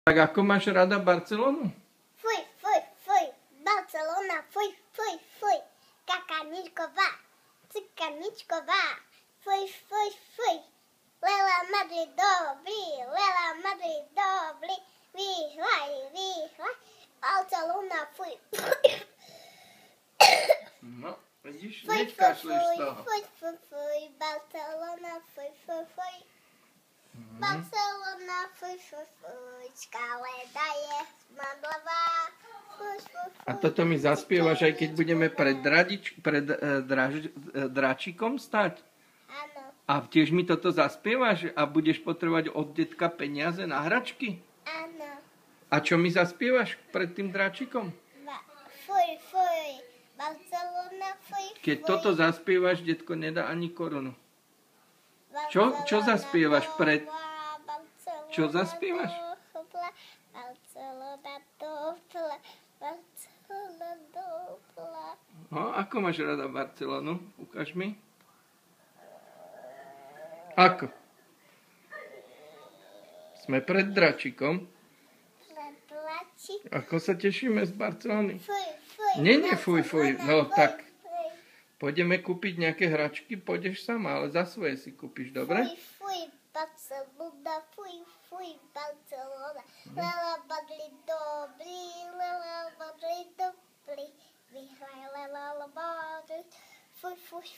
Tak ako máš rada Barcelonu? Fuj, fuj, fuj, Barcelona, fuj, fuj, fuj, kakaničková, cikaničková, fuj, fuj, fuj, Lela Madrid dobrý, vyhraj, Barcelona, fuj. No, vidíš, Fuj, hneď fuj, kašleš z toho. fuj, Barcelona, fuj, Barcelona, fuj, skále daje smandlavá, fuj. A toto mi zaspievaš, aj keď budeme pred dráčikom stať? Áno, A tiež mi toto zaspievaš a budeš potrebovať od detka peniaze na hračky? áno. A čo mi zaspievaš pred tým dráčikom? Fuj, Barcelona, fuj. Keď toto zaspievaš, detko nedá ani korunu. Čo zaspievaš pred... Čo zaspievaš? Barcelona dopla. No, ako máš rada Barcelonu? Ukáž mi. Ako? Sme pred dračikom. Ako sa tešíme z Barcelony? Nie, fuj. No tak, pôjdeme kúpiť nejaké hračky, pôjdeš sama, ale za svoje si kúpiš, dobre? Fuj, Barcelona, fuj, Barcelona. Lela Madrid dobrý, vyhraj Lela Madrid. Fuj,